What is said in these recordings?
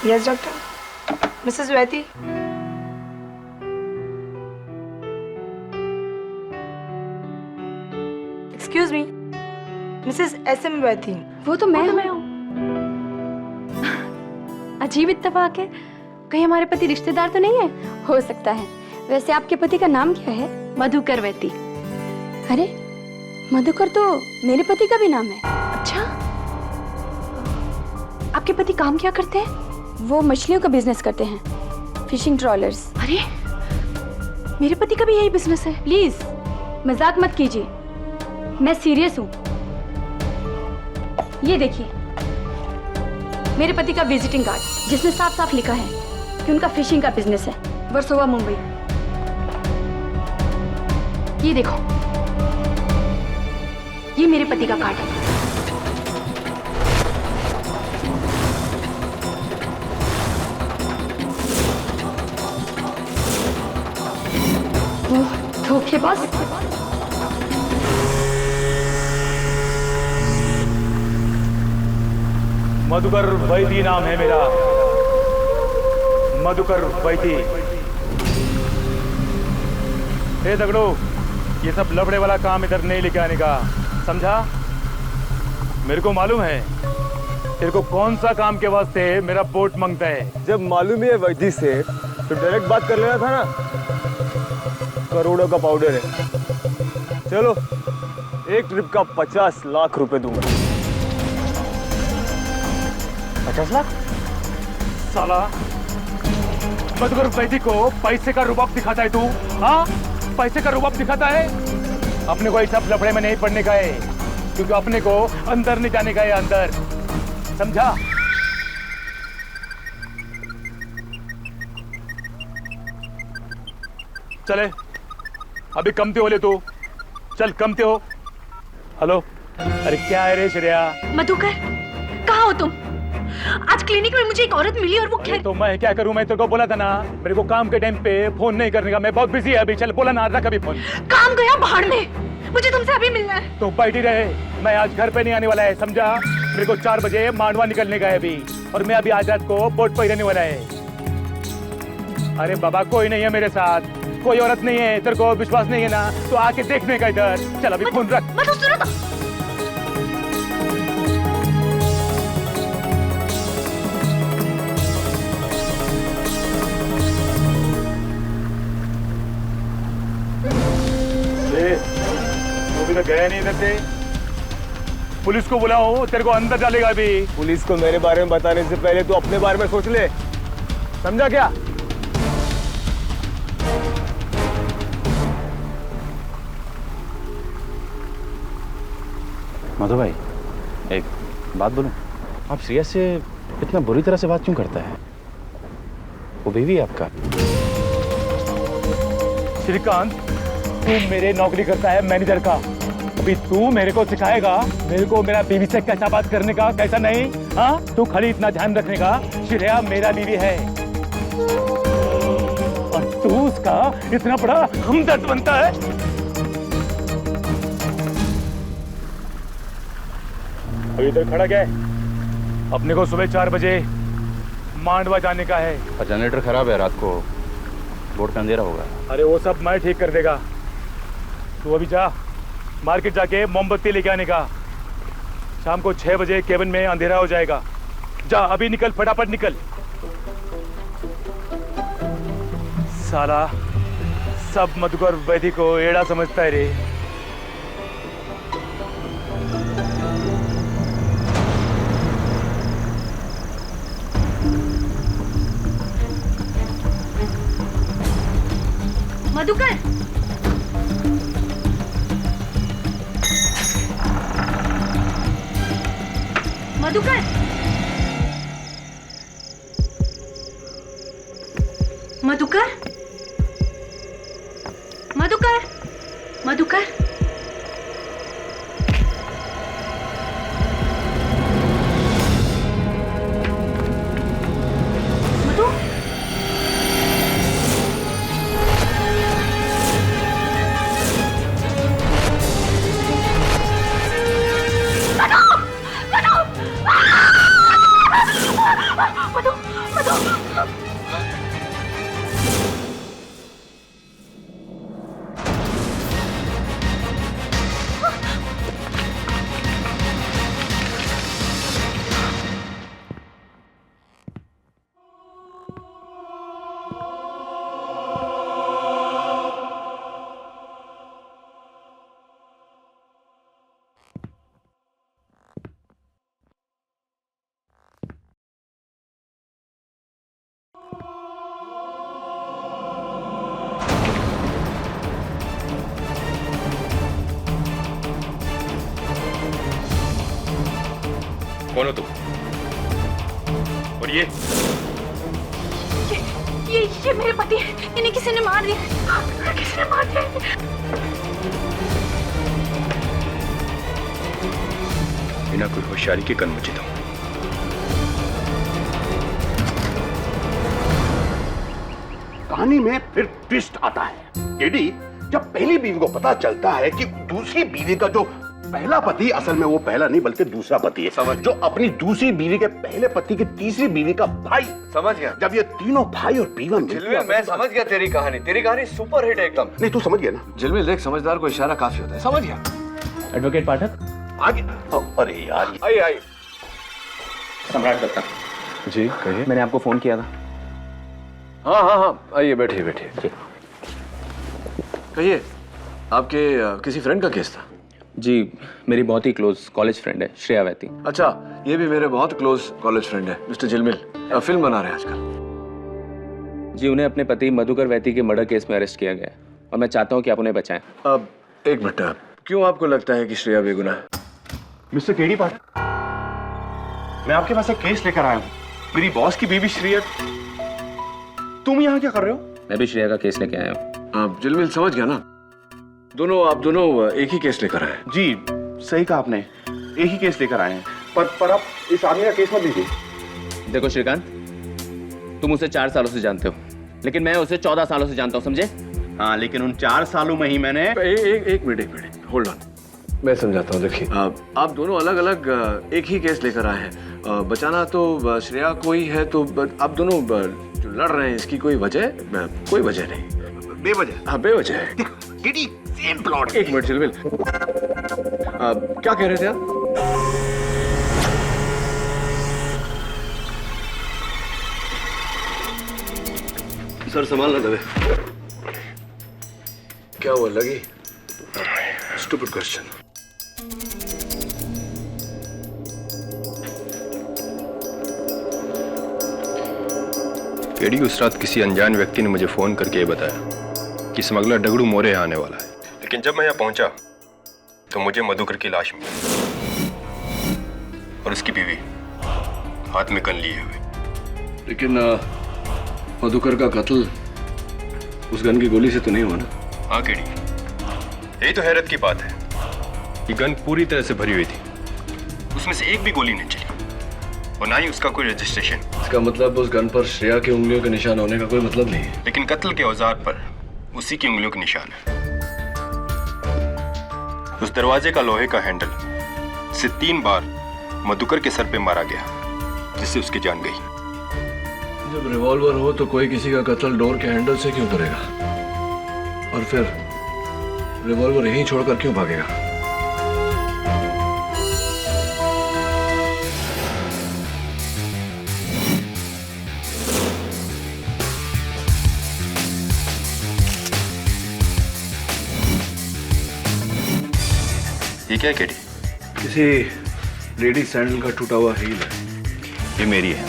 Yes doctor. Mrs वैती। Excuse me, Mrs SM वैती। वो तो मैं हूँ। अजीब इत्तेफाक है, कहीं हमारे पति रिश्तेदार तो नहीं है? हो सकता है। वैसे आपके पति का नाम क्या है? मधुकर वैती। अरे मधुकर तो मेरे पति का भी नाम है। अच्छा, आपके पति काम क्या करते हैं? वो मछलियों का बिजनेस करते हैं, फिशिंग ट्रॉलर्स। अरे मेरे पति का भी यही बिजनेस है। प्लीज मजाक मत कीजिए, मैं सीरियस हूँ। ये देखिए मेरे पति का विजिटिंग कार्ड, जिसमें साफ साफ लिखा है कि उनका फिशिंग का बिजनेस है, वर्सोवा मुंबई। ये देखो, ये मेरे पति का कार्ड है। वो धोखेबाज। मधुकर वैती नाम है मेरा, मधुकर वैती। हे दगड़ो, ये सब लफड़े वाला काम इधर नहीं लेके आने का, समझा? मेरे को मालूम है तेरे को कौन सा काम के वास्ते मेरा बोट मांगता है। जब मालूम ही है वैदी से तो डायरेक्ट बात कर लेना था ना। करोड़ों का पाउडर है। चलो, एक ट्रिप का 50 लाख रुपए दूंगा। 50 लाख? साला मधुकर वैदी को पैसे का रुबाब दिखाता है तू? हाँ, पैसे का रुबाब दिखाता है। अपने को ऐसा लफड़े में नहीं पड़ने का है, क्योंकि अपने को अंदर नहीं जाने का है, अंदर, समझा? चले, अभी कमते हो ले तू, चल कमते हो। हेलो, अरे क्या है रे श्रेया? मधुकर, कहाँ हो तुम? आज क्लिनिक में मुझे एक औरत मिली और वो खैर। तो मैं क्या करूं? मैं तेरे को बोला था ना, मेरे को काम के टाइम पे फोन नहीं करने का, मैं बहुत बिजी है अभी। चल बोला ना, रख अभी फोन। काम गया भाड़ में, मुझे तुमसे अभी मिलना है। तो बैठी रहे, मैं आज घर पे नहीं आने वाला है, समझा? मेरे को 4 बजे मांडवा निकलने का है अभी, और मैं अभी आज रात को बोट पर ही रहने वाला है। अरे बाबा, कोई नहीं है मेरे साथ, कोई औरत नहीं है। तेरे को विश्वास नहीं है ना, तो आके देखने का इधर। चल अभी फोन रख। सुनो तो। अभी तक गया नहीं इधर से। पुलिस को बुलाओ, तेरे को अंदर डालेगा अभी। पुलिस को मेरे बारे में बताने से पहले तो अपने बारे में सोच ले, समझा क्या? मधु भाई, एक बात बोलूं? आप श्रेया से इतना बुरी तरह से बात क्यों करता है? वो बीवी है आपका। श्रीकांत, तू मेरे नौकरी करता है मैनेजर का, अभी तू मेरे को सिखाएगा मेरे को मेरा बीवी से कैसा बात करने का, कैसा नहीं? हाँ, तू खाली इतना ध्यान रखने का, श्रेया मेरा बीवी है और तू उसका इतना बड़ा हमदर्द बनता है। अभी इधर खड़ा क्या है? अपने को सुबह 4 बजे मांडवा जाने का है। और जनरेटर खराब है, रात को बोर्ड का अंधेरा होगा। अरे वो सब मैं ठीक कर देगा, तू अभी जा मार्केट जाके मोमबत्ती लेके आने का। शाम को 6 बजे केबिन में अंधेरा हो जाएगा। जा अभी निकल, फटाफट निकल। साला सब मधुकर वैदी को एड़ा समझता है रे। मधुकर, मधुकर, मधुकर, मधुकर, मधुकर, मधु, मधु, मधु, कौन हो तुम? और ये मेरे पति हैं। इन्हें किसी ने मार दिया। किसी ने मार दिया। बिना कोई होशियारी के कन मुझे दो। कहानी में फिर ट्विस्ट आता है। केडी, जब पहली बीवी को पता चलता है कि दूसरी बीवी का जो पहला पति असल में वो पहला नहीं बल्कि दूसरा पति है, समझ, जो अपनी दूसरी बीवी के पहले पति की तीसरी बीवी का भाई, समझ गया। जब ये तीनों भाई और बीवा झिलमिल, मैं समझ गया तेरी कहानी सुपर हिट है एकदम। नहीं, तू समझ गया ना? झिलमिल देख, समझदार को इशारा काफी होता है, समझ गया। एडवोकेट पाठक, आगे। अरे यार, आई सम्राट दत्ता। जी कहिए। मैंने आपको फोन किया था। हाँ, आइए बैठिए। कहिए, आपके किसी फ्रेंड का केस था? जी, मेरी बहुत ही क्लोज कॉलेज फ्रेंड है श्रेया वैती। अच्छा, ये भी मेरे बहुत क्लोज कॉलेज फ्रेंड है मिस्टर झिलमिल। फिल्म बना रहे हैं आजकल। जी, उन्हें अपने पति मधुकर वैती के मर्डर केस में अरेस्ट किया गया है और मैं चाहता हूँ कि आप उन्हें बचाएं। अब एक मिनट, क्यों आपको लगता है कि श्रेया बेगुनाह है? मिस्टर केडी पाठक, मैं आपके पास एक केस लेकर आया हूँ। मेरी बॉस की बीवी श्रेया। तुम यहाँ क्या कर रहे हो? मैं भी श्रेया का केस लेके आया हूँ। आप झिलमिल समझ गया ना? आप दोनों एक ही केस लेकर आए। जी, सही कहा आपने, एक ही केस लेकर आए हैं। पर आप इस आदमी का केस मत लीजिए। देखो श्रीकांत, तुम उसे 4 सालों से जानते हो, लेकिन मैं उसे 14 सालों से जानता हूँ, समझे? हाँ, लेकिन उन 4 सालों में ही मैंने एक मिनट, होल्ड ऑन, मैं समझाता हूँ। देखिए, आप दोनों अलग अलग एक ही केस लेकर आए हैं। बचाना तो श्रेया को ही है, तो आप दोनों जो लड़ रहे हैं, इसकी कोई वजह नहीं। बेवजह। हाँ, बेवजह है। KD, same plot. एक मिनट झिलमिल, क्या कह रहे थे आप? सर संभालना दबे। क्या हुआ, लगी? Stupid question. केडी, उस रात किसी अनजान व्यक्ति ने मुझे फोन करके ये बताया कि स्मगलर डगड़ू मोरे यहाँ आने वाला है। लेकिन जब मैं यहाँ पहुंचा तो मुझे मधुकर की लाश मिली और उसकी बीवी हाथ में गन लिए हुए। लेकिन मधुकर का कत्ल उस गन की गोली से तो नहीं हुआ ना? हाँ केडी, यही तो हैरत की बात है कि गन पूरी तरह से भरी हुई थी, उसमें से एक भी गोली नहीं चली और ना ही उसका कोई रजिस्ट्रेशन। इसका मतलब उस गन पर श्रेया की उंगलियों के निशान होने का कोई मतलब नहीं है। लेकिन कत्ल के औजार पर उसी की उंगलियों के निशान है। उस दरवाजे का लोहे का हैंडल से 3 बार मधुकर के सर पे मारा गया, जिससे उसकी जान गई। जब रिवॉल्वर हो तो कोई किसी का कत्ल डोर के हैंडल से क्यों करेगा? और फिर रिवॉल्वर यहीं छोड़कर क्यों भागेगा? ये क्या है केडी? किसी लेडी सैंडल का टूटा हुआ हील है। ये मेरी है।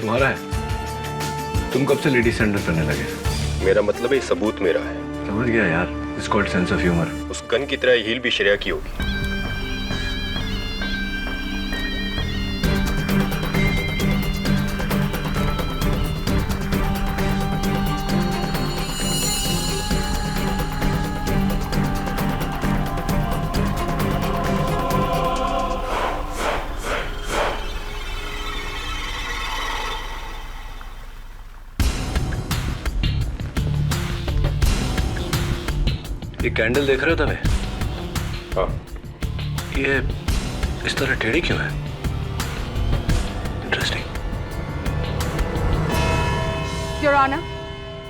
तुम्हारा है? तुम कब से लेडी सैंडल पहनने लगे? मेरा मतलब है, सबूत मेरा है। समझ गया यार, it's called sense of humour. उस गन की तरह हील भी श्रेया की होगी। ये कैंडल देख रहे हो तुम्हें? हाँ। ये इस तरह टेढ़ी क्यों है? इंटरेस्टिंग। योर ऑनर,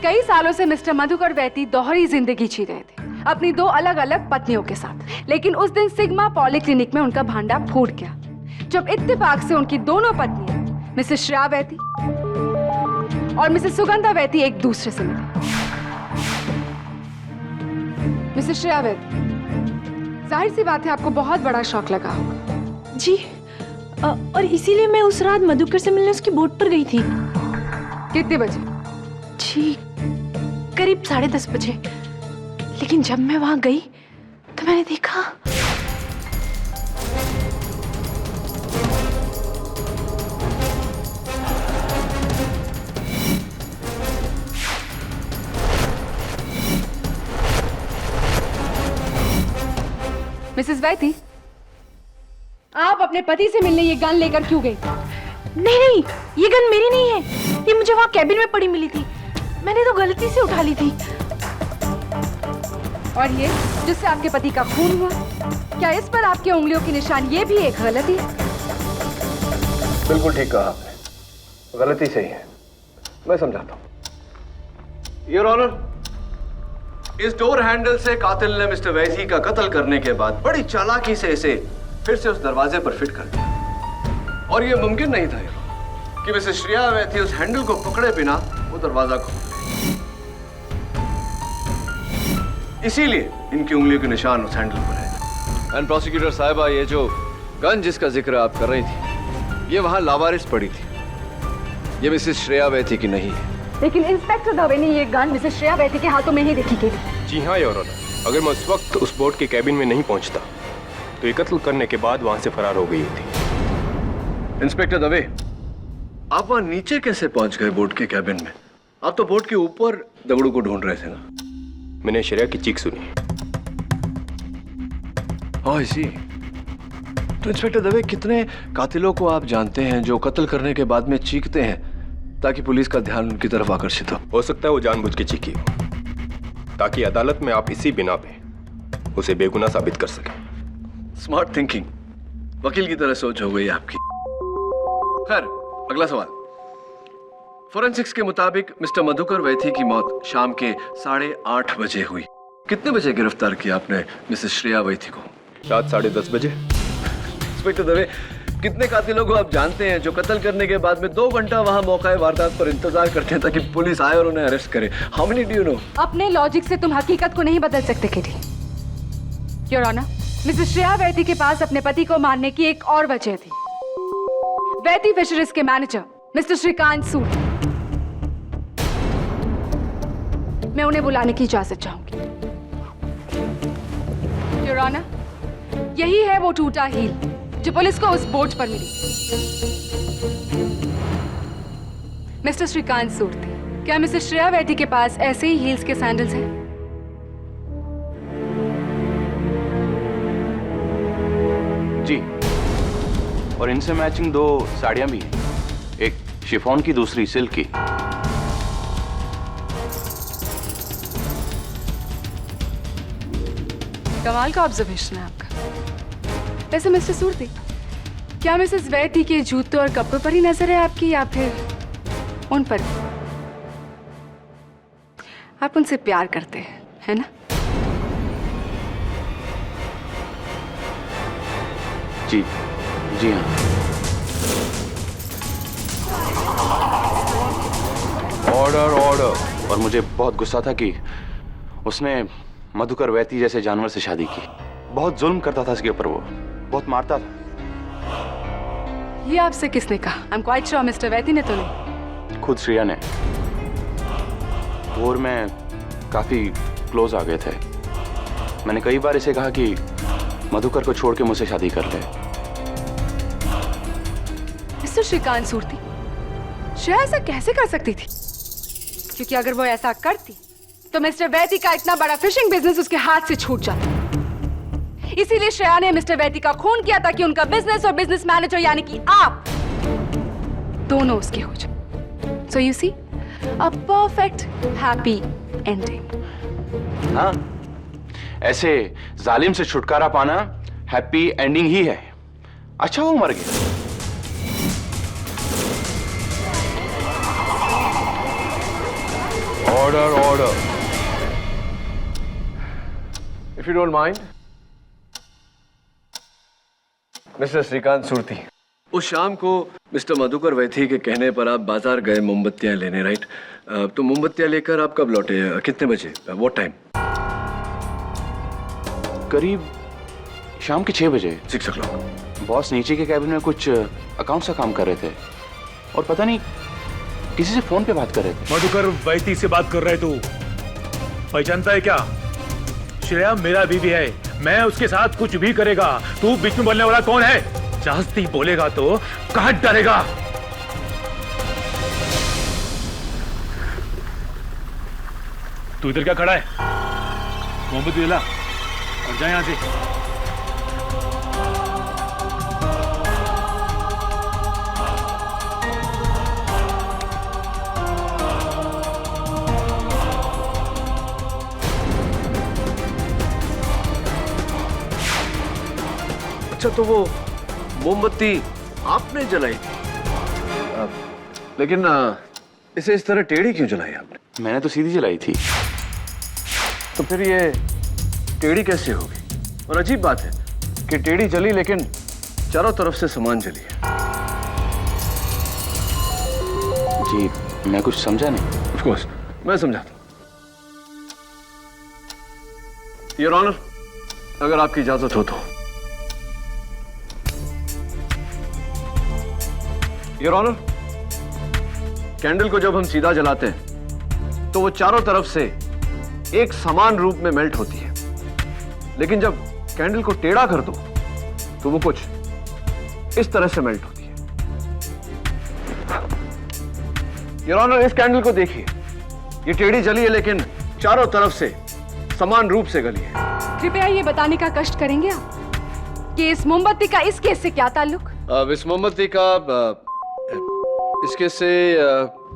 कई सालों से मिस्टर मधुकर वैती दोहरी जिंदगी जी रहे थे अपनी 2 अलग अलग पत्नियों के साथ, लेकिन उस दिन सिग्मा पॉलीक्लिनिक में उनका भांडा फूट गया जब इत्तेफाक से उनकी दोनों पत्नियां मिसेस श्रेया वैती और मिसेस सुगंधा वैती एक दूसरे से मिली। मिसेस श्रेया वैती, जाहिर सी बात है आपको बहुत बड़ा शौक लगा होगा। जी, और इसीलिए मैं उस रात मधुकर से मिलने उसकी बोट पर गई थी। कितने बजे? जी, करीब 10:30 बजे। लेकिन जब मैं वहां गई तो मैंने देखा मिसेस वैती, आप अपने पति से मिलने ये गन लेकर क्यों गई? नहीं नहीं, ये गन मेरी नहीं है, ये मुझे वहाँ कैबिन में पड़ी मिली थी, मैंने तो गलती से उठा ली थी। और ये जिससे आपके पति का खून हुआ, क्या इस पर आपकी उंगलियों की निशान ये भी एक गलती है? बिल्कुल ठीक कहा आपने, गलती सही है, मैं समझाता हूं। योर ऑनर, इस डोर हैंडल से कातिल ने मिस्टर वैसी का कत्ल करने के बाद बड़ी चालाकी से इसे फिर से उस दरवाजे पर फिट कर दिया। और यह मुमकिन नहीं था कि मिसेस श्रेया वैसी उस हैंडल को पकड़े बिना वो दरवाजा खोल दे। इसीलिए इनकी उंगलियों के निशान उस हैंडल पर है। एंड प्रोसिक्यूटर साहिबा, ये जो गन जिसका जिक्र आप कर रही थी, ये वहां लावारिस पड़ी थी, ये मिसेस श्रेया वैसी की नहीं है। लेकिन इंस्पेक्टर दवे ने ये गन मिसेस श्रेया वैती के हाथों में ही देखी थी। जी हाँ योर ऑनर, अगर मैं उस वक्त उस बोट के कैबिन में नहीं पहुंचता तो ये कत्ल करने के बाद वहां से फरार हो गई थी। इंस्पेक्टर दवे, आप वहां नीचे कैसे पहुंच गए बोट के कैबिन में? आप तो बोट के ऊपर दगड़ू को ढूंढ रहे थे ना? मैंने श्रेया की चीख सुनी। हाँ इसी। तो इंस्पेक्टर दवे, कितने कातिलों को आप जानते हैं जो कत्ल करने के बाद में चीखते हैं ताकि पुलिस का ध्यान उनकी तरफ आकर्षित हो सकता है वो जानबूझ के चीखी हो, ताकि अदालत में आप इसी बिना पे उसे बेगुनाह साबित कर सके। स्मार्ट थिंकिंग, वकील की तरह सोच हो गई आपकी। खैर, अगला सवाल। फोरेंसिक्स के मुताबिक मिस्टर मधुकर वैथी की मौत शाम के 8:30 बजे हुई। कितने बजे गिरफ्तार किया आपने मिसेस श्रेया वैथी को? रात 10:30 बजे। इंस्पेक्टर दवे, कितने कातिलों को आप जानते हैं जो कत्ल करने के बाद में 2 घंटा वहां मौका वारदात पर इंतजार करते हैं ताकि पुलिस आए और उन्हें अरेस्ट करे? How many do you know? अपने लॉजिक से तुम हकीकत को नहीं बदल सकते Kitty. Your honour, Mrs Shreya Vaity के पास अपने पति को मारने की एक और वजह थी। वैती फिशरीज के मैनेजर मिस्टर श्रीकांत सूद, मैं उन्हें बुलाने की इजाजत चाहूंगी। योर ऑनर, यही है वो टूटा हील जो पुलिस को उस बोट पर मिली। मिस्टर श्रीकांत सूर्ति, क्या मिसेस श्रेया वैती के पास ऐसे ही हील्स के सैंडल्स हैं? जी, और इनसे मैचिंग 2 साड़ियां भी हैं, एक शिफॉन की, दूसरी सिल्क की। कमाल का ऑब्जर्वेशन है आपका। वैसे मिस्टर सूर्ति, क्या मिसेस वैती के जूतों और कपड़ों पर ही नजर है आपकी, या फिर उन पर? आप उनसे प्यार करते हैं, है ना? जी जी हाँ। Order order. और मुझे बहुत गुस्सा था कि उसने मधुकर वैती जैसे जानवर से शादी की। बहुत जुल्म करता था इसके ऊपर, वो बहुत मारता था। ये आपसे किसने कहा? I am quite sure Mr Vaity ने तो नहीं। खुद श्रेया ने। वो और मैं काफी क्लोज आ गए थे। मैंने कई बार इसे कहा कि मधुकर को छोड़ के मुझसे शादी कर ले। मिस्टर श्रीकांत सूर्ति, श्रेया ऐसा कैसे कर सकती थी? क्योंकि अगर वो ऐसा करती तो मिस्टर वैती का इतना बड़ा फिशिंग बिजनेस उसके हाथ से छूट जाता। इसीलिए श्रेया ने मिस्टर वैती का खून किया ताकि उनका बिजनेस और बिजनेस मैनेजर यानी कि आप दोनों उसके हो जाए। So you see, a perfect happy ending. हाँ, ऐसे जालिम से छुटकारा पाना हैप्पी एंडिंग ही है। अच्छा वो मर गया। Order order. If you don't mind, Mr Shrikant Surti, उस शाम को मिस्टर मधुकर वैथी के कहने पर आप बाजार गए मोमबत्तियां लेने, राइट? तो मोमबत्तियां लेकर आप कब लौटे? कितने बजे? What time? करीब शाम के 6 बजे। 6 o'clock। बॉस नीचे के कैबिन में कुछ अकाउंट्स का काम कर रहे थे और पता नहीं किसी से फोन पे बात कर रहे थे। मधुकर वैती से बात कर रहे तू? पहचानता है क्या? श्रेया मेरा बीवी है, मैं उसके साथ कुछ भी करेगा। तू बीच में बोलने वाला कौन है? जास्ती बोलेगा तो काट डालेगा। तू इधर क्या खड़ा है? मोहम्मद दिला और जा यहां से। अच्छा, तो वो मोमबत्ती आपने जलाई थी, लेकिन इसे इस तरह टेढ़ी क्यों जलाई आपने? मैंने तो सीधी जलाई थी। तो फिर ये टेढ़ी कैसे होगी? और अजीब बात है कि टेढ़ी जली लेकिन चारों तरफ से सामान जली है। जी, मैं कुछ समझा नहीं। ऑफ कोर्स, मैं समझाता हूं। योर ऑनर, अगर आपकी इजाजत हो तो। योर ऑनर, कैंडल को जब हम सीधा जलाते हैं तो वो चारों तरफ से एक समान रूप में मेल्ट होती है, लेकिन जब कैंडल को टेढ़ा कर दो तो वो कुछ इस तरह से मेल्ट होती है। योर ऑनर, इस कैंडल को देखिए, ये टेढ़ी जली है लेकिन चारों तरफ से समान रूप से गली है। कृपया ये बताने का कष्ट करेंगे आप कि इस मोमबत्ती का इस केस से क्या ताल्लुक? इस मोमबत्ती का इस केस से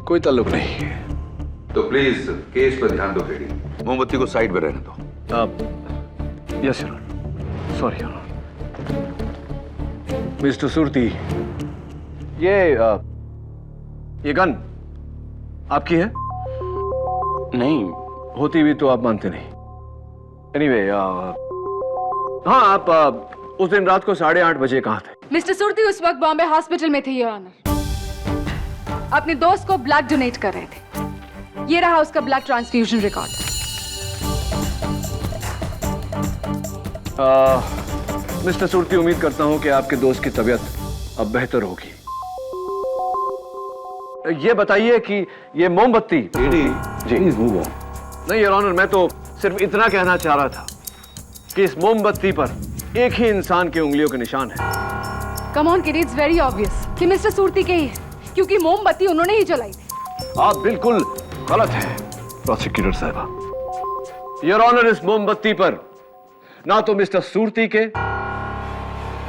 कोई ताल्लुक नहीं है। तो प्लीज केस पर ध्यान दो केडी, मोमबत्ती को साइड में रहने दो। Yes your honour, sorry your honour. Mister Surti, ये गन आपकी है? नहीं। होती भी तो आप मानते नहीं। एनीवे, हाँ, आप उस दिन रात को 8:30 बजे कहाँ थे? मिस्टर सुरती उस वक्त बॉम्बे हॉस्पिटल में थे, योर ऑनर। अपने दोस्त को ब्लड डोनेट कर रहे थे। ये रहा उसका blood transfusion record. Mister Surti, उम्मीद करता हूं कि आपके दोस्त की तबीयत अब बेहतर होगी। ये बताइए कि ये मोमबत्ती जी नहीं योर ऑनर, मैं तो सिर्फ इतना कहना चाह रहा था कि इस मोमबत्ती पर एक ही इंसान की उंगलियों के निशान है। Come on kid, it's very obvious कि मिस्टर सुरती के ही है, क्योंकि मोमबत्ती उन्होंने ही जलाई थी। आप बिल्कुल गलत है प्रोसिक्यूटर साहबा। योर ऑनर, इस मोमबत्ती पर ना तो मिस्टर सुरती के,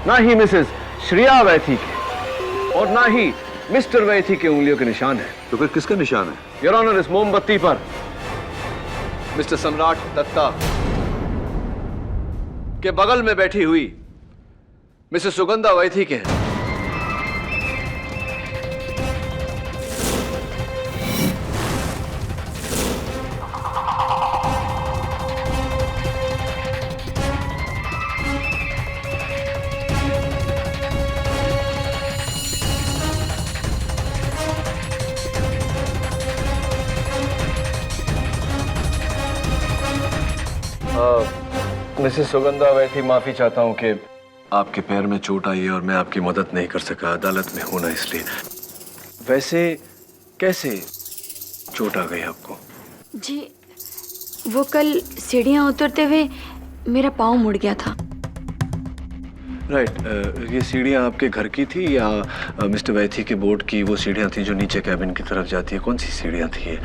ना ही मिसेस श्रेया वैथी के, और ना ही मिस्टर वैथी के उंगलियों के निशान है। तो फिर किसका निशान है? योर ऑनर, इस मोमबत्ती पर मिस्टर सम्राट दत्ता के बगल में बैठी हुई मिसेस सुगंधा वैथी के हैं। मिसेस सुगंधा वैथी, माफी चाहता हूं कि आपके पैर में चोट आई है और मैं आपकी मदद नहीं कर सका, अदालत में हूं ना इसलिए। वैसे कैसे चोट आ गई आपको? जी, वो कल सीढ़ियाँ उतरते हुए मेरा पाँव मुड़ गया था। राइट, ये सीढ़ियाँ आपके घर की थी या मिस्टर वैथी के बोर्ड की वो सीढ़ियाँ थी जो नीचे कैबिन की तरफ जाती है? कौन सी सीढ़ियाँ थी ये?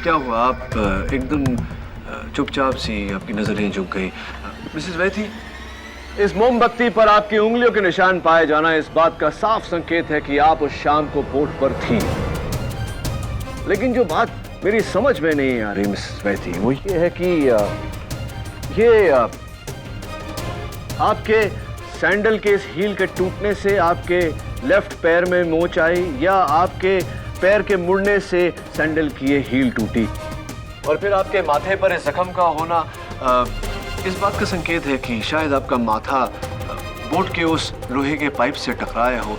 क्या हुआ, आप एकदम चुपचाप सी, आपकी नजरें झुक गई। मिसेस वैथी, इस मोमबत्ती पर आपकी उंगलियों के निशान पाए जाना इस बात का साफ संकेत है कि आप उस शाम को बोट पर थी। लेकिन जो बात मेरी समझ में नहीं आ रही मिसेस वैथी, वो ये है कि ये आपके सैंडल के इस हील के टूटने से आपके लेफ्ट पैर में मोच आई या आपके पैर के मुड़ने से सैंडल की ये हील टूटी, और फिर आपके माथे पर इस जख्म का होना इस बात का संकेत है कि शायद आपका माथा बोट के उस लोहे के पाइप से टकराया हो,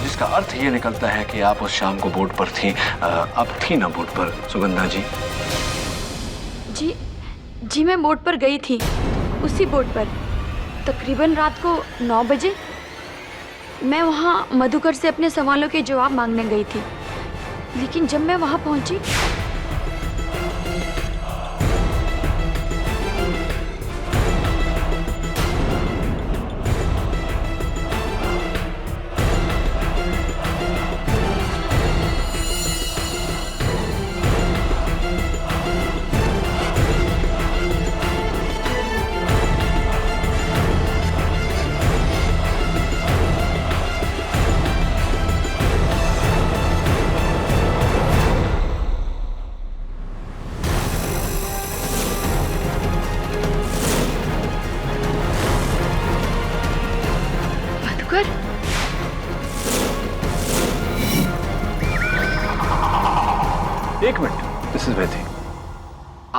जिसका अर्थ ये निकलता है कि आप उस शाम को बोट पर थी। आप थी ना बोट पर सुगंधा जी? जी मैं बोट पर गई थी, उसी बोट पर तकरीबन रात को 9 बजे। मैं वहाँ मधुकर से अपने सवालों के जवाब मांगने गई थी, लेकिन जब मैं वहाँ पहुँची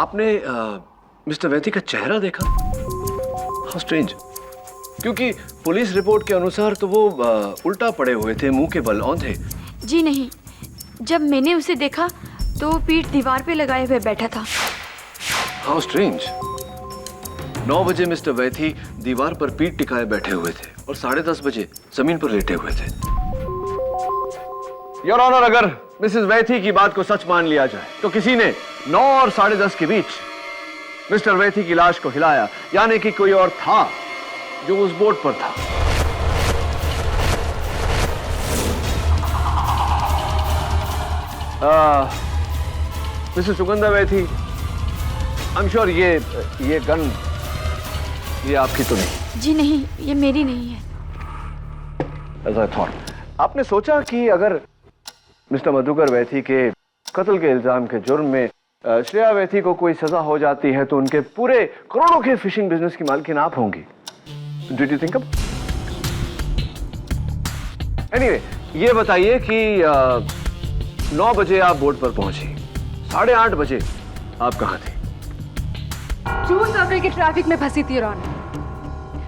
आपने मिस्टर वैती का चेहरा देखा? हाउ स्ट्रेंज, क्योंकि पुलिस रिपोर्ट के अनुसार तो वो उल्टा पड़े हुए थे, मुंह के बल औंधे। जी नहीं, जब मैंने उसे देखा तो वो पीठ दीवार पे लगाए हुए बैठा था। How strange. 9 बजे मिस्टर वैथी दीवार पर पीठ टिकाए बैठे हुए थे और 10:30 बजे जमीन पर लेटे हुए थे। योर ऑनर, अगर मिसेस वैथी की बात को सच मान लिया जाए तो किसी ने 9 और 10:30 के बीच मिस्टर वैथी की लाश को हिलाया, यानी कि कोई और था जो उस बोट पर था। Mrs Sugandha Vaithi, I am sure ये गन ये आपकी तो नहीं? जी नहीं, ये मेरी नहीं है। As I thought, आपने सोचा कि अगर मिस्टर मधुकर वैथी के कत्ल के इल्जाम के जुर्म में श्रेया वैथी को कोई सजा हो जाती है तो उनके पूरे करोड़ों के फिशिंग बिजनेस की मालकिन आप होंगी? Did you think of? Anyway, ये बताइए कि 9 बजे आप बोट पर पहुंची, 8:30 बजे आप कहां थे? जूस सर्वे के ट्रैफिक में फंसी थी Ron.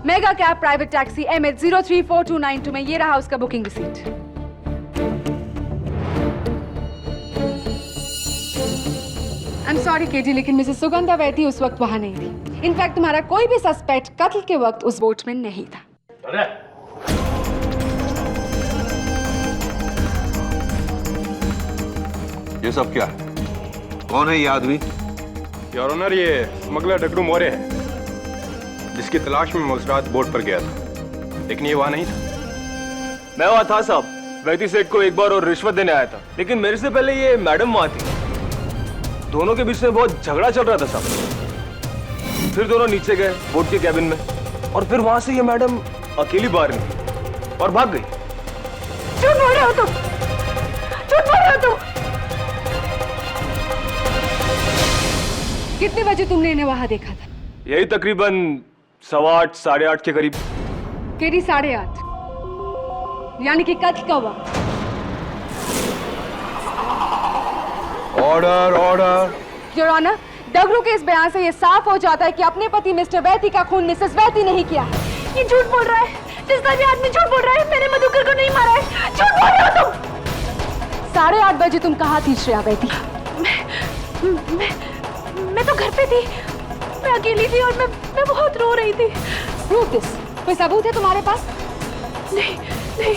Mega cab private taxi MH034292 में ये रहा उसका booking receipt. I am sorry KG, लेकिन मिसेस सुगंधा वैथी उस वक्त वहां नहीं थी। इनफैक्ट तुम्हारा कोई भी सस्पेक्ट कत्ल के वक्त उस बोट में नहीं था। अरे ये सब क्या है? कौन है ये आदमी? योर ऑनर, ये स्मगलर डगरू मोरे है, जिसकी तलाश में मैं उस रात बोट पर गया था, लेकिन ये वहां नहीं था। मैं वहां था साहब, वैती सेठ को एक बार और रिश्वत देने आया था, लेकिन मेरे से पहले ये मैडम वहां थी। दोनों के बीच में बहुत झगड़ा चल रहा था साहब। फिर दोनों नीचे गए बोट के कैबिन में, और फिर वहां से ये मैडम अकेली बाहर निकली और भाग गई। झूठ बोल रहे हो तुम, झूठ बोल रहे हो तुम। कितने बजे तुमने इन्हें वहां देखा था? यही तकरीबन 8:15 8:30 के करीब। केडी 8:30, यानी कि कत्ल का वक्त। Order order. योर ऑनर, डगरू के इस बयान से ये साफ हो जाता है कि अपने पति मिस्टर वैथी का खून मिसेस वैथी नहीं किया है। ये झूठ बोल रहा है, जिसका भी आदमी झूठ बोल रहा है। मैंने मधुकर को नहीं मारा है, झूठ बोल रहे हो तुम। 8:30 बजे तुम कहाँ थी श्रेया वैथी? मैं तो घर पे थी, मैं अकेली थी और मैं बहुत रो रही थी। Prove this. कोई सबूत है तुम्हारे पास? नहीं नहीं।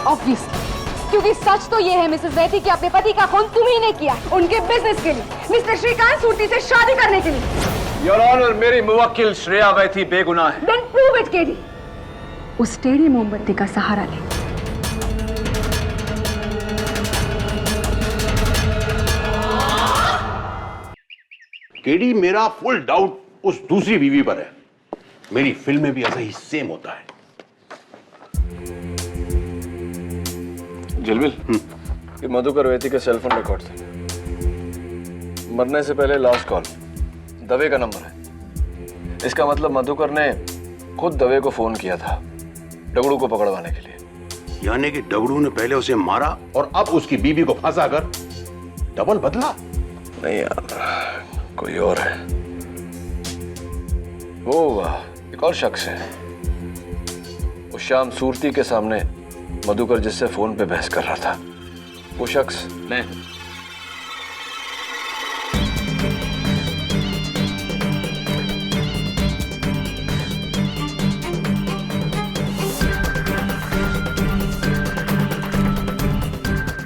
ऑब्वियसली, क्योंकि सच तो ये है मिसेस वैथी कि अपने पति का खून तुम ही ने किया, उनके बिजनेस के लिए, मिस्टर श्रीकांत सूर्ति से शादी करने के लिए। योर ऑनर, मेरी मुवक्किल श्रेया वैथी बेगुनाह है। Then prove it KD. उस टेढ़ी मोमबत्ती का सहारा ले। केडी, मेरा फुल डाउट उस दूसरी बीवी पर है। मेरी फिल्म में भी ऐसा ही सेम होता है। जिलबिल, ये मधुकर वैथी के सेलफोन रिकॉर्ड थे। मरने से पहले लास्ट कॉल दवे का नंबर है। इसका मतलब मधुकर ने खुद दवे को फोन किया था डगड़ू को पकड़वाने के लिए। यानी कि डगड़ू ने पहले उसे मारा और अब उसकी बीवी को फंसा कर डबल बदला। नहीं यार, कोई और है। वो एक और शख्स है। उस शाम सूरती के सामने मधुकर जिससे फोन पे बहस कर रहा था, वो शख्स मैं।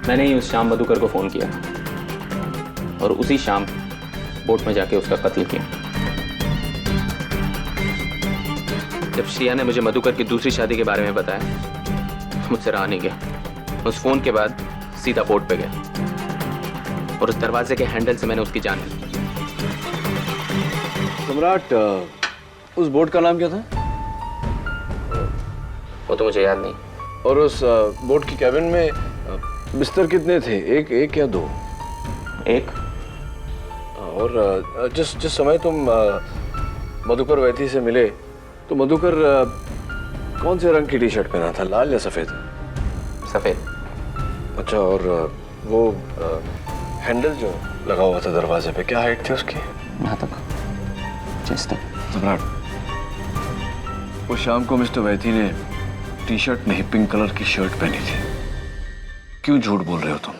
मैंने ही उस शाम मधुकर को फोन किया और उसी शाम बोट में जाके उसका कत्ल किया। जब श्रेया ने मुझे मधुकर की दूसरी शादी के बारे में बताया, मुझसे रहा नहीं गया। उस फोन के बाद सीधा बोट पे गया और उस दरवाजे के हैंडल से मैंने उसकी जान ली। सम्राट, उस बोट का नाम क्या था? वो तो मुझे याद नहीं। और उस बोट की कैबिन में बिस्तर कितने थे? एक या दो? एक। और जिस समय तुम मधुकर वैथी से मिले तो मधुकर कौन से रंग की टी शर्ट पहना था, लाल या सफेद? सफेद। अच्छा, और वो हैंडल जो लगा हुआ था दरवाजे पे, क्या हाइट थी उसकी? यहाँ तक, चेस्ट तक। सम्राट, वो शाम को मिस्टर वैथी ने टी शर्ट नहीं पिंक कलर की शर्ट पहनी थी। क्यों झूठ बोल रहे हो तुम?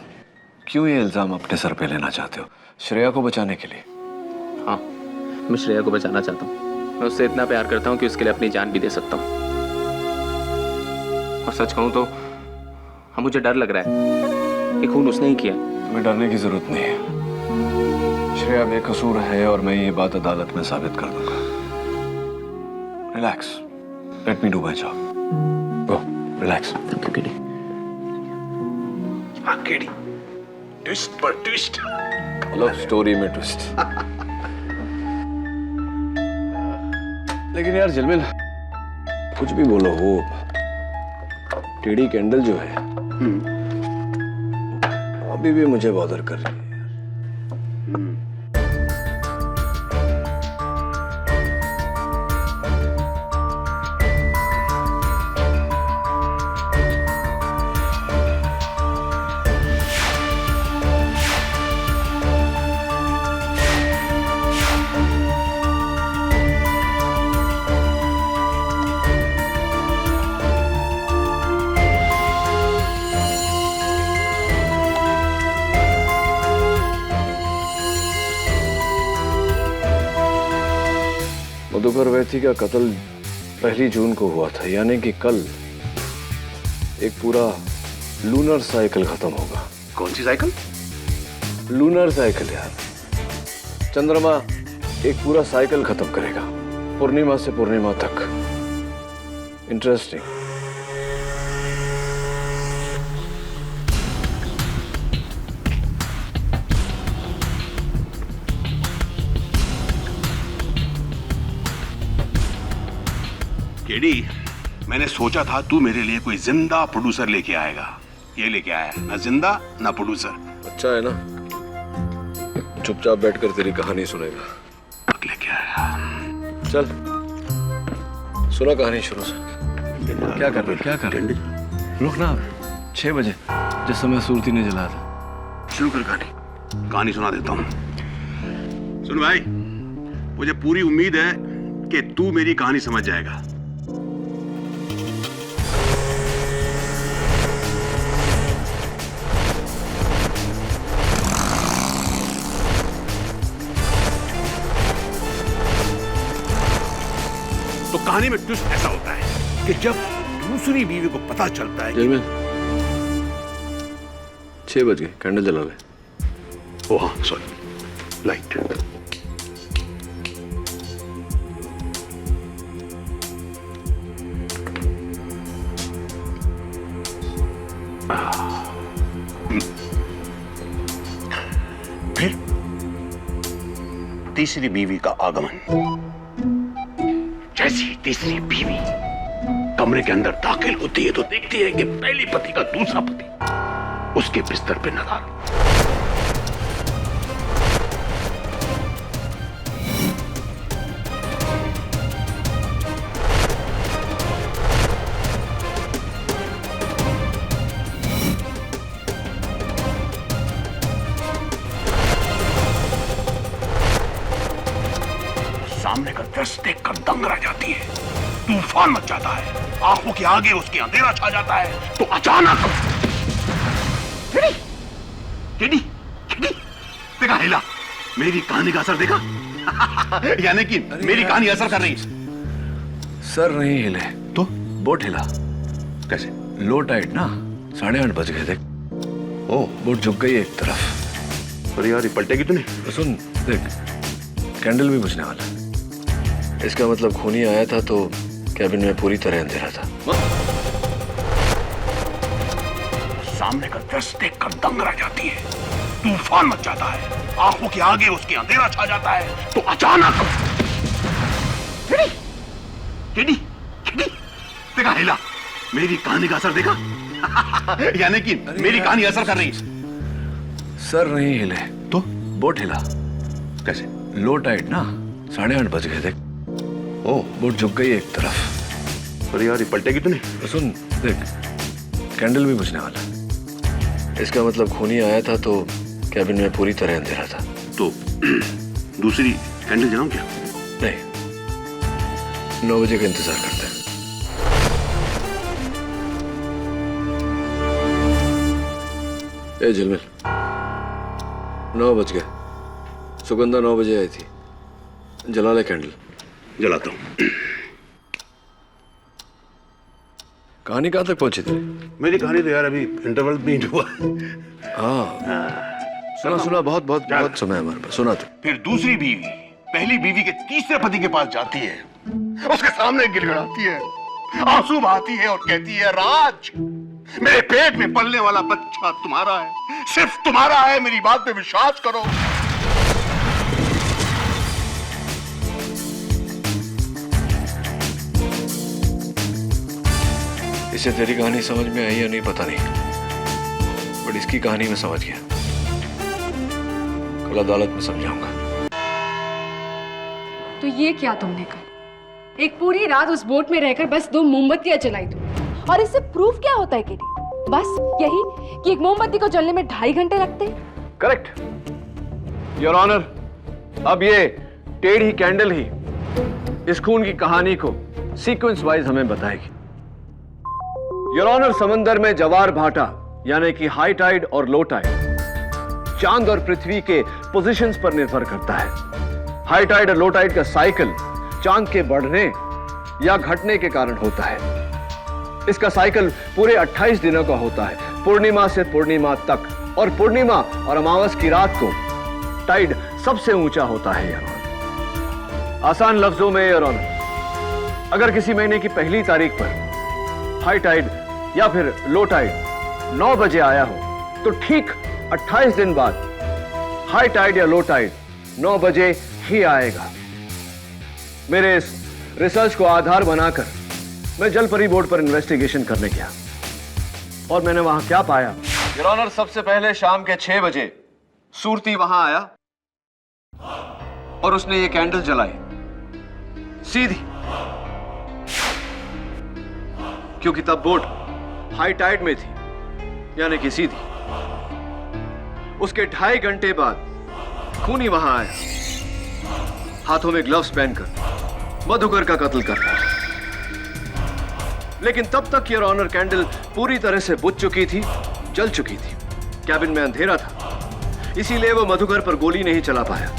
क्यों ये इल्जाम अपने सर पे लेना चाहते हो श्रेया को बचाने के लिए? हाँ, मैं श्रेया को बचाना चाहता हूँ। मैं उससे इतना प्यार करता हूँ कि उसके लिए अपनी जान भी दे सकता हूँ। और सच कहूँ तो हाँ, मुझे डर लग रहा है कि खून उसने ही किया। तुम्हें डरने की जरूरत नहीं है। श्रेया बेकसूर है और मैं ये बात अदालत में साबित कर दूंगा। Relax, let me do my job. Go, relax. Thank you KD. हाँ केडी, ट्विस्ट पर ट्विस्ट। लव स्टोरी में ट्विस्ट। लेकिन यार जलमिल, कुछ भी बोलो, वो टेढ़ी कैंडल जो है अभी भी मुझे बॉदर कर रही है। मधुकर वैथी का कत्ल 1 जून को हुआ था, यानी कि कल एक पूरा लूनर साइकिल खत्म होगा। कौन सी साइकिल? लूनर साइकिल यार, चंद्रमा एक पूरा साइकिल खत्म करेगा, पूर्णिमा से पूर्णिमा तक। इंटरेस्टिंग। केडी, मैंने सोचा था तू मेरे लिए कोई जिंदा प्रोड्यूसर लेके आएगा। ये लेके आया, ना जिंदा ना प्रोड्यूसर। अच्छा है ना, चुपचाप बैठकर तेरी कहानी सुनेगा। लेके आया। चल सुना कहानी शुरू से। क्या कर रहे, क्या कर रहे? रुक ना, 6 बजे जिस समय सूरती ने जला था। शुरू कर कहानी। कहानी सुना देता हूँ। सुन भाई, मुझे पूरी उम्मीद है कि तू मेरी कहानी समझ जाएगा। तो कहानी में ट्विस्ट ऐसा होता है कि जब दूसरी बीवी को पता चलता है जलमिल, 6 बज गए, कैंडल जला ले। ओह हाँ, सॉरी, लाइट। फिर तीसरी बीवी का आगमन। जैसी तीसरी बीवी कमरे के अंदर दाखिल होती है तो देखती है कि पहली पति का दूसरा पति उसके बिस्तर पे नदार। सामने का दृश्य देखकर दंग रह जाती है। तूफान मच जाता है, आंखों के आगे उसके अंधेरा छा जाता है। तो अचानक केडी, देखा हिला? मेरी कहानी का असर देखा? यानी कि मेरी कहानी असर कर रही है। सर नहीं हिले तो बोट हिला। कैसे? लो टाइड ना, 8:30 बज गए। देख, ओ, बोट झुक गई एक तरफ। अरे यार, ये पलटेगी तो नहीं? तो सुन, देख, कैंडल भी बुझने वाला है। इसका मतलब खूनी आया था तो कैबिन में पूरी तरह अंधेरा था। सामने का दृश्य देखकर दंग रह जाती है। तूफान मच जाता है, आंखों के आगे उसके अंधेरा छा जाता है। तो अचानक केडी, देखा हिला? मेरी कहानी का असर देखा? यानी कि मेरी कहानी असर कर रही है। सर नहीं हिले तो बोट हिला। कैसे? लो टाइड ना, 8:30 बज गए। देख, ओ, बोट झुक गई एक तरफ। अरे यार, ये पलटेगी तो नहीं? तो सुन, देख, कैंडल भी बुझने वाला है। इसका मतलब खूनी आया था तो कैबिन में पूरी तरह अंधेरा था। तो दूसरी कैंडल जलाऊं क्या? नहीं, 9 बजे का इंतजार करते हैं। ए झिलमिल, 9 बज गए। सुगंधा 9 बजे आई थी। जला ले कैंडल। जलाता हूं। कहानी कहां तक पहुंची थी? मेरी कहानी तो यार अभी इंटरवल भी नहीं हुआ। सुना सुना, बहुत बहुत बहुत समय हमारे पास। सुना तो। फिर दूसरी बीवी पहली बीवी के तीसरे पति के पास जाती है, उसके सामने गिड़गिड़ाती है, आंसू बहाती है और कहती है, राज, मेरे पेट में पलने वाला बच्चा तुम्हारा है, सिर्फ तुम्हारा है, मेरी बात पे विश्वास करो। इसे तेरी कहानी समझ में आई या नहीं पता नहीं, बट इसकी कहानी मैं समझ गया। कल अदालत में समझाऊंगा। तो ये क्या तुमने कहा? एक पूरी रात उस बोट में रहकर बस 2 मोमबत्तियां जलाई तुमने, और इससे प्रूफ क्या होता है केटी? बस यही कि एक मोमबत्ती को जलने में 2.5 घंटे लगते हैं। Correct your honour. अब ये टेढ़ी कैंडल ही इस खून की कहानी को सीक्वेंस वाइज हमें बताएगी। योर ऑनर, समंदर में जवार भाटा यानी कि हाई टाइड और लो टाइड चांद और पृथ्वी के पोजीशंस पर निर्भर करता है। हाई टाइड और लो टाइड का साइकिल चांद के बढ़ने या घटने के कारण होता है। इसका साइकिल पूरे 28 दिनों का होता है, पूर्णिमा से पूर्णिमा तक, और पूर्णिमा और अमावस की रात को टाइड सबसे ऊंचा होता है। योर ऑनर, आसान लफ्जों में योर ऑनर, अगर किसी महीने की पहली तारीख पर हाई टाइड या फिर लो टाइड 9 बजे आया हो, तो ठीक 28 दिन बाद हाई टाइड या लो टाइड 9 बजे ही आएगा। मेरे इस रिसर्च को आधार बनाकर मैं जलपरी बोर्ड पर इन्वेस्टिगेशन करने गया, और मैंने वहां क्या पाया? योर ऑनर, सबसे पहले शाम के 6 बजे सूरती वहां आया और उसने ये कैंडल जलाई सीधी, क्योंकि तब बोट हाई टाइड में थी, यानी कि सीधी। उसके 2.5 घंटे बाद खूनी वहां आया, हाथों में ग्लव्स पहनकर मधुकर का कत्ल कर रहा। लेकिन तब तक योर ऑनर कैंडल पूरी तरह से बुझ चुकी थी, जल चुकी थी। कैबिन में अंधेरा था, इसीलिए वो मधुकर पर गोली नहीं चला पाया।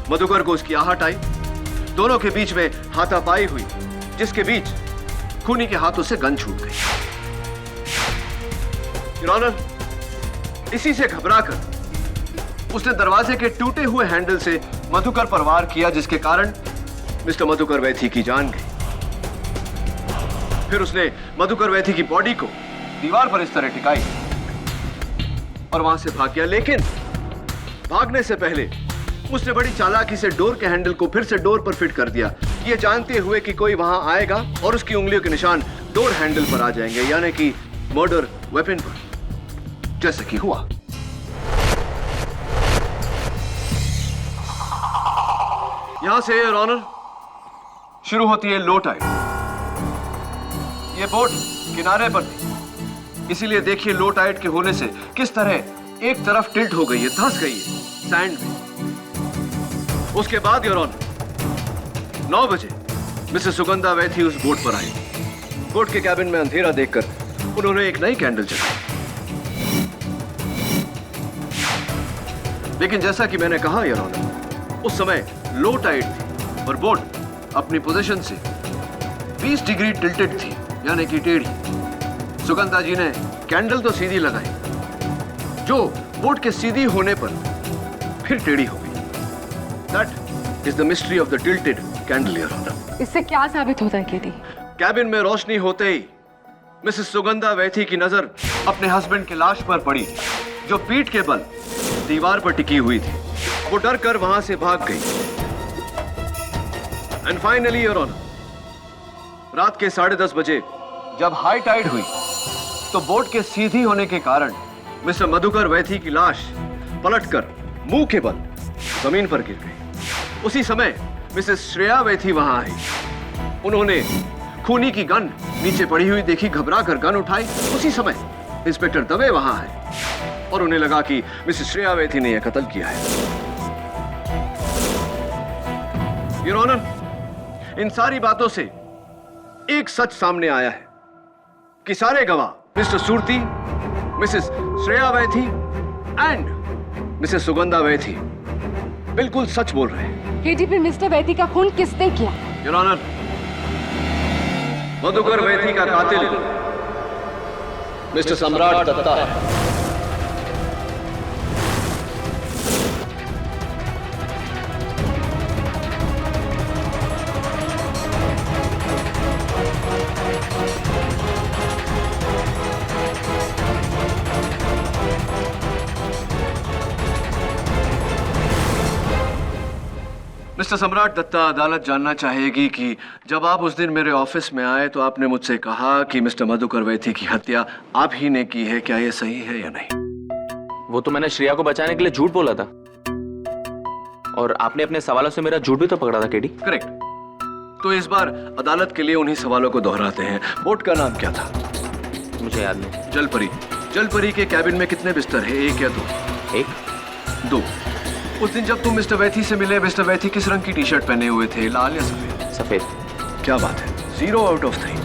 मधुकर को उसकी आहट आई, दोनों के बीच में हाथापाई हुई, जिसके बीच खूनी के हाथों से गन छूट गई। योर ऑनर, इसी से घबराकर उसने दरवाजे के टूटे हुए हैंडल से मधुकर पर वार किया, जिसके कारण मिस्टर मधुकर वैथी की जान गई। फिर उसने मधुकर वैथी की बॉडी को दीवार पर इस तरह टिकाई और वहां से भाग गया। लेकिन भागने से पहले उसने बड़ी चालाकी से डोर के हैंडल को फिर से डोर पर फिट कर दिया, ये जानते हुए कि कोई वहां आएगा और उसकी उंगलियों के निशान डोर हैंडल पर आ जाएंगे, यानी कि मर्डर वेपन पर, जैसा कि हुआ। यहां से योर ऑनर शुरू होती है लो टाइड। ये बोट किनारे पर थी, इसीलिए देखिए लो टाइड के होने से किस तरह एक तरफ टिल्ट हो गई है, धंस गई है सैंड में। उसके बाद योर ऑनर 9 बजे मिसेस सुगंधा वैथी उस बोट पर आई। बोट के कैबिन में अंधेरा देखकर उन्होंने एक नई कैंडल जलाई। लेकिन जैसा कि मैंने कहा योर ऑनर, उस समय लो टाइड थी और बोट अपनी पोजीशन से 20 डिग्री टिल्टेड थी, यानी कि टेढ़ी। सुगंधा जी ने कैंडल तो सीधी लगाई, जो बोट के सीधी होने पर फिर टेढ़ी हो गई। That is the mystery of the tilted candle your honour. इससे क्या साबित होता है केटी? कैबिन में रोशनी होते ही मिसेस सुगंधा वैथी की नजर अपने हस्बैंड की लाश पर पड़ी, जो पीठ के बल दीवार पर टिकी हुई थी। वो डर कर वहां से भाग गई। एंड फाइनली योर ऑनर, रात के 10:30 बजे जब हाई टाइड हुई, तो बोट के सीधी होने के कारण मिस्टर मधुकर वैथी की लाश पलटकर मुंह के बल जमीन पर गिर गई। उसी समय मिसेस श्रेया वैथी वहां आई। उन्होंने खूनी की गन नीचे पड़ी हुई देखी, घबरा कर गन उठाई। उसी समय इंस्पेक्टर दवे वहां आए और उन्हें लगा कि मिसेस श्रेया वैथी ने यह कत्ल किया है। योर ऑनर, इन सारी बातों से एक सच सामने आया है कि सारे गवाह Mr Surti, Mrs Shreya Vaithi and Mrs Sugandha Vaithi बिल्कुल सच बोल रहे हैं। केडी, फिर मिस्टर वैथी का खून किसने किया? योर ऑनर, मधुकर वैथी का कातिल मिस्टर सम्राट दत्ता है। मिस्टर सम्राट दत्ता, अदालत जानना चाहेगी कि जब आप उस दिन मेरे ऑफिस में आए तो आपने मुझसे कहा कि मिस्टर मधुकर वैथी की हत्या आप ही ने की है। क्या यह सही है या नहीं? वो तो मैंने श्रेया को बचाने के लिए झूठ बोला था, और आपने अपने सवालों से मेरा झूठ भी तो पकड़ा था केडी। करेक्ट। तो इस बार अदालत के लिए उन्हीं सवालों को दोहराते हैं। बोट का नाम क्या था? मुझे याद नहीं। जलपरी। जलपरी के कैबिन में कितने बिस्तर है? एक या दो? एक। दो। उस दिन जब तुम मिस्टर वैथी से मिले, मिस्टर वैथी किस रंग की टी शर्ट पहने हुए थे, लाल या सफेद? सफेद। क्या बात है, 0 आउट ऑफ 3।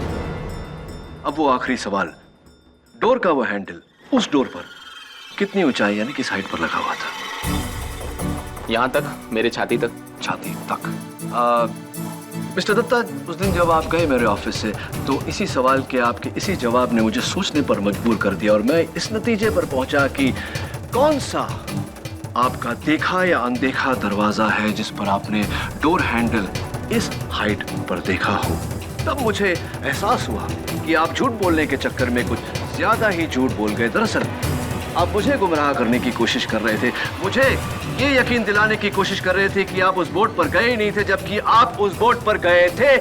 अब वो आखिरी सवाल, डोर का वो हैंडल उस डोर पर कितनी ऊंचाई यानी किस हाइट पर लगा हुआ था? यहां तक, मेरे छाती तक। छाती तक। मिस्टर दत्ता, उस दिन जब आप गए मेरे ऑफिस से तो इसी सवाल के आपके इसी जवाब ने मुझे सोचने पर मजबूर कर दिया, और मैं इस नतीजे पर पहुंचा कि कौन सा आपका देखा या अनदेखा दरवाजा है जिस पर आपने डोर हैंडल इस हाइट पर देखा हो। तब मुझे एहसास हुआ कि आप झूठ बोलने के चक्कर में कुछ ज्यादा ही झूठ बोल गए। दरअसल आप मुझे गुमराह करने की कोशिश कर रहे थे, मुझे ये यकीन दिलाने की कोशिश कर रहे थे कि आप उस बोट पर गए ही नहीं थे, जबकि आप उस बोट पर गए थे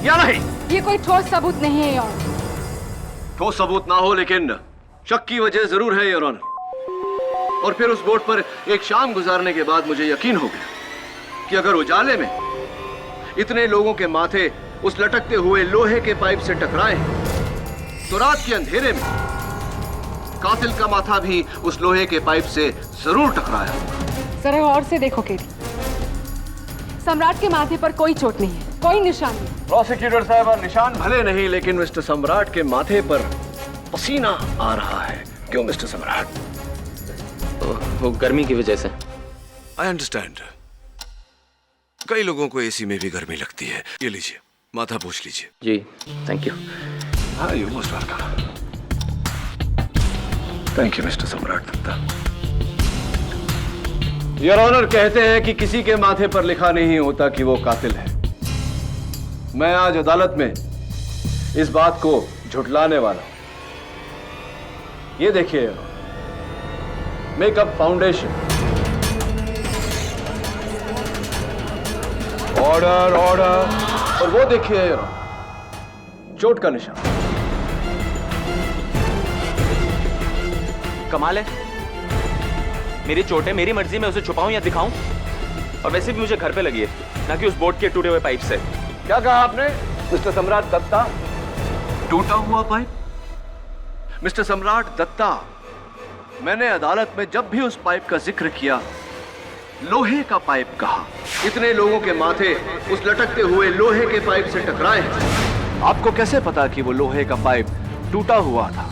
या नहीं? ये कोई ठोस सबूत नहीं है योर। ठोस सबूत ना हो, लेकिन शक की वजह जरूर है योर ऑनर। और फिर उस बोट पर एक शाम गुजारने के बाद मुझे यकीन हो गया कि अगर उजाले में इतने लोगों के माथे उस लटकते हुए लोहे के पाइप से टकराए तो रात के अंधेरे में कातिल का माथा भी उस लोहे के पाइप से जरूर टकराया। जरा गौर से देखो केडी, सम्राट के माथे पर कोई चोट नहीं है, कोई निशान नहीं। प्रोसिक्यूटर साहब, निशान भले नहीं, लेकिन मिस्टर सम्राट के माथे पर पसीना आ रहा है। क्यों मिस्टर सम्राट? वो गर्मी की वजह से। I understand. कई लोगों को एसी में भी गर्मी लगती है। ये लीजिए, माथा पोंछ लीजिए। जी, थैंक यू। हाँ, you most welcome. Thank you mister सम्राट दत्ता। योर ऑनर, कहते हैं कि किसी के माथे पर लिखा नहीं होता कि वो कातिल है। मैं आज अदालत में इस बात को झुठलाने वाला हूं। ये देखिए, मेकअप फाउंडेशन। Order order. और वो देखिए चोट का निशान। कमाल है, मेरी चोट है, मेरी मर्जी में उसे छुपाऊं या दिखाऊं। और वैसे भी मुझे घर पे लगी है, ना कि उस बोट के टूटे हुए पाइप से। क्या कहा आपने मिस्टर सम्राट दत्ता? टूटा हुआ पाइप? मिस्टर सम्राट दत्ता, मैंने अदालत में जब भी उस पाइप का जिक्र किया लोहे का पाइप कहा। इतने लोगों के माथे उस लटकते हुए लोहे के पाइप से टकराए। आपको कैसे पता कि वो लोहे का पाइप टूटा हुआ था?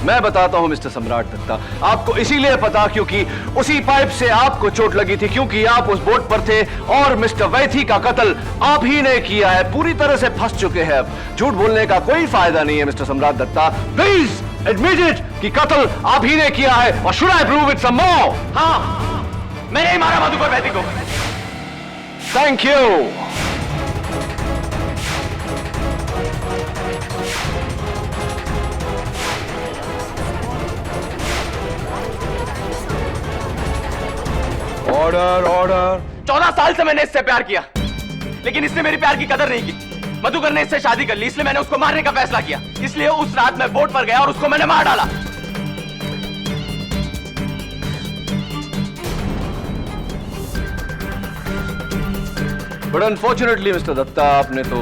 मैं बताता हूं मिस्टर सम्राट दत्ता, आपको इसीलिए पता क्योंकि उसी पाइप से आपको चोट लगी थी, क्योंकि आप उस बोट पर थे और मिस्टर वैथी का कत्ल आप ही ने किया है। पूरी तरह से फंस चुके हैं। अब झूठ बोलने का कोई फायदा नहीं है मिस्टर सम्राट दत्ता। प्लीज एडमिट इट कि कत्ल आप ही ने किया है। और should I prove it some more? हाँ, मैंने ही मारा मधुकर वैथी को। Thank you. Order order. 14 साल से मैंने इससे प्यार किया, लेकिन इसने मेरी प्यार की कदर नहीं की। मधुकर ने इससे शादी कर ली, इसलिए मैंने उसको मारने का फैसला किया। इसलिए उस रात मैं बोट पर गया और उसको मैंने मार डाला। बट अनफॉर्चुनेटली मिस्टर दत्ता, आपने तो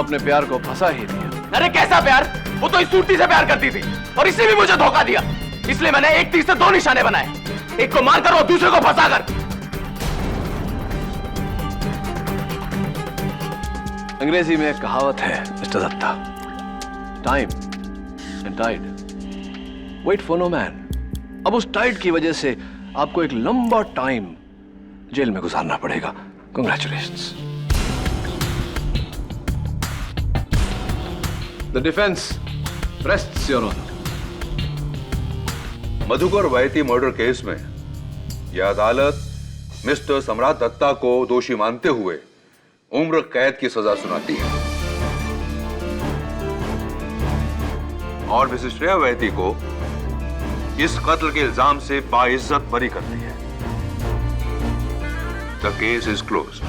अपने प्यार को फंसा ही दिया। अरे कैसा प्यार? वो तो इस सूरती से प्यार करती थी और इसने भी मुझे धोखा दिया। इसलिए मैंने एक तीर से 2 निशाने बनाए, एक को मारकर और दूसरे को फंसाकर। अंग्रेजी में एक कहावत है mister Datta, time and tide wait for no man. अब उस टाइड की वजह से आपको एक लंबा टाइम जेल में गुजारना पड़ेगा। Congratulations. The defence rests your honour. Madhukar Vaity murder case में यह अदालत मिस्टर सम्राट दत्ता को दोषी मानते हुए उम्र कैद की सजा सुनाती है और मिसेस श्रेया वैती को इस कत्ल के इल्जाम से बाइज्जत बरी करती है। The case is closed.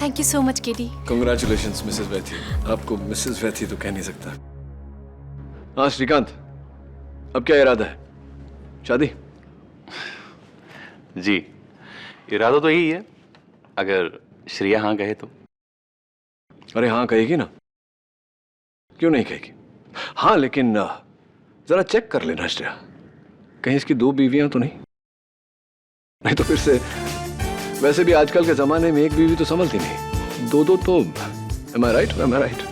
Thank you so much KD. Congratulations Mrs Vaithi. आपको मिसेस वैथी तो कह नहीं सकता। हाँ श्रीकांत, अब क्या इरादा है? शादी? जी, इरादा तो यही है, अगर श्रेया हाँ कहे तो। अरे हाँ कहेगी ना, क्यों नहीं कहेगी? हाँ लेकिन जरा चेक कर लेना श्रेया, कहीं इसकी 2 बीवियां तो नहीं तो फिर से। वैसे भी आजकल के जमाने में एक बीवी तो संभलती नहीं, 2-2 तो। Am I right?